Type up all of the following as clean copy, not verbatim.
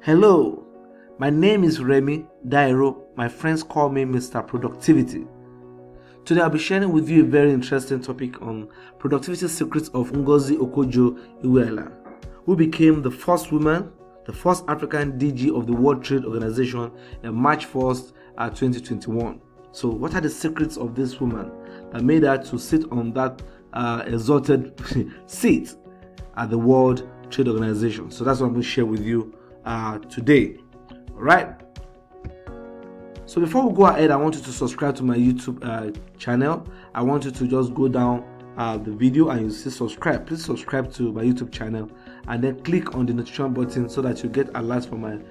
Hello, my name is Remy Dairo. My friends call me Mr. Productivity. Today I'll be sharing with you a very interesting topic on productivity secrets of Ngozi Okojo-Iweala, who became the first woman, the first African DG of the World Trade Organization on March 1st, 2021. So what are the secrets of this woman that made her to sit on that exalted seat at the World Trade Organization? So that's what I'm going to share with you today. All right. So before we go ahead, I want you to subscribe to my YouTube channel. I want you to just go down the video and you see subscribe. Please subscribe to my YouTube channel and then click on the notification button so that you get alerts from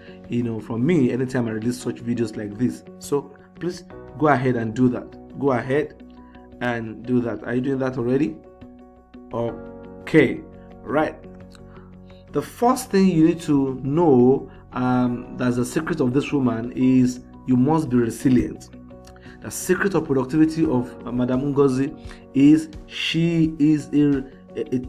from me anytime I release such videos like this. So please go ahead and do that. Go ahead and do that. Are you doing that already? Okay. Right. The first thing you need to know that's the secret of this woman is you must be resilient. The secret of productivity of Madam Ngozi is she is a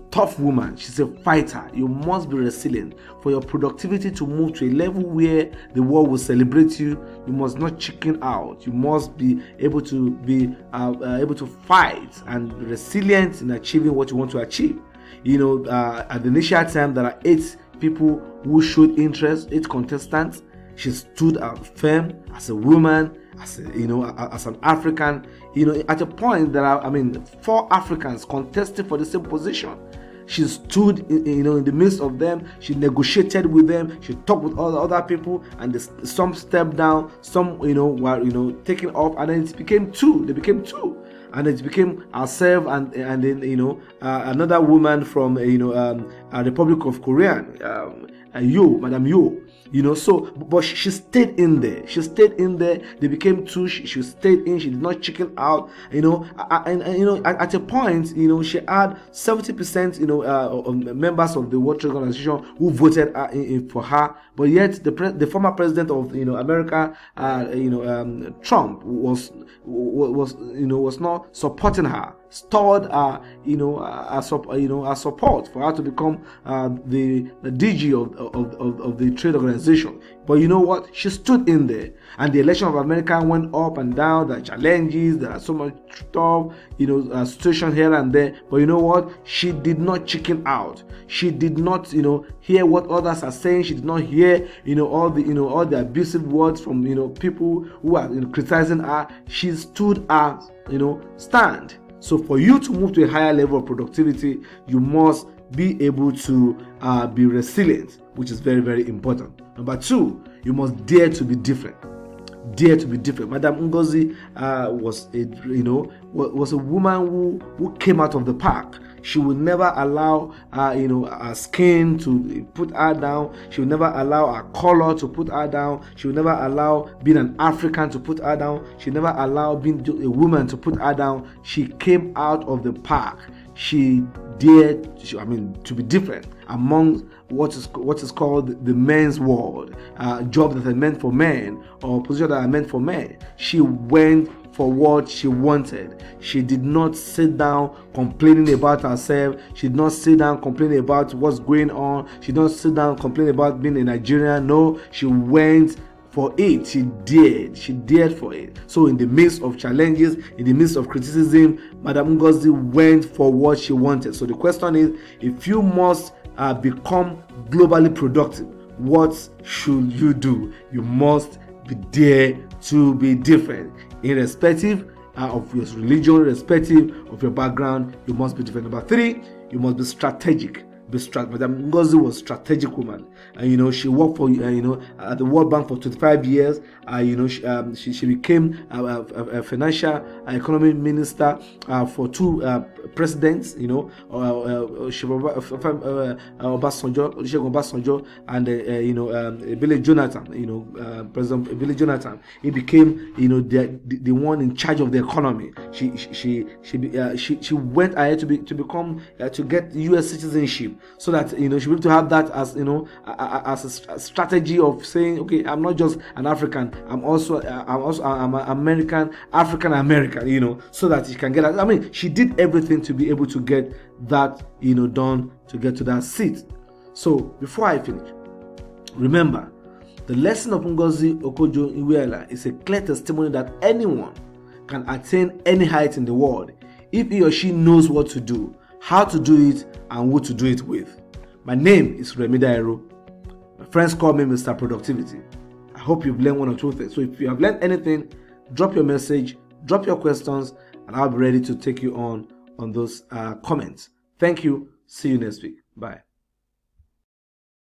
tough woman. She's a fighter. You must be resilient. For your productivity to move to a level where the world will celebrate you, you must not chicken out. You must be able to fight and resilient in achieving what you want to achieve. At the initial time, there are 8 people who showed interest, 8 contestants. She stood firm as a woman, as an African. At a point there are 4 Africans contesting for the same position. She stood in the midst of them. She negotiated with them. She talked with all the other people, and some stepped down, some were taken off, and then it became 2. They became 2. And it became herself and then another woman from Republic of Korea, Madam Yo. But she stayed in there. She stayed in there. They became 2. She stayed in. She did not chicken out. At a point, she had 70% of members of the World Trade Organization who voted for her. But yet the former president of America, Trump, was not supporting her. Stored her support for her to become the DG of the trade organization. But you know what? She stood in there, and the election of America went up and down. There are challenges. There are so much tough situation here and there. But you know what? She did not chicken out. She did not hear what others are saying. She did not hear all the abusive words from people who are criticizing her. She stood her stand. So for you to move to a higher level of productivity, you must be able to be resilient, which is very, very important. Number 2, you must dare to be different. Dare to be different. Madam Ngozi was a woman who came out of the pack. She would never allow her skin to put her down. She would never allow her color to put her down. She would never allow being an African to put her down. She would never allow being a woman to put her down. She came out of the pack. She dared to be different among what is called the men's world, jobs that are meant for men or positions that are meant for men. She went for what she wanted. She did not sit down complaining about herself. She did not sit down complaining about what's going on. She did not sit down complaining about being a Nigerian. No, she went for it. She dared for it. So in the midst of challenges, in the midst of criticism, Madam Ngozi went for what she wanted. So the question is, if you must become globally productive, what should you do? You must be there to be different, irrespective of your religion, irrespective of your background. You must be different. Number 3, you must be strategic. Madam Ngozi was a strategic woman, and she worked for at the World Bank for 25 years. She became a financial economy minister for 2 presidents. Obasanjo and Billy Jonathan. President Billy Jonathan. He became the one in charge of the economy. She went ahead to become to get U.S. citizenship, so that she'll be able to have that as as a strategy of saying, okay, I'm not just an African, I'm an American, African American, so that she can get that. She did everything to be able to get that done, to get to that seat. So before I finish, remember, The lesson of Ngozi okonjo-iweala is a clear testimony that anyone can attain any height in the world if he or she knows what to do, how to do it, and who to do it with. My name is Remi Dairo. My friends call me Mr. Productivity. I hope you've learned one or two things. So if you have learned anything, drop your message, drop your questions, and I'll be ready to take you on those comments. Thank you. See you next week. Bye.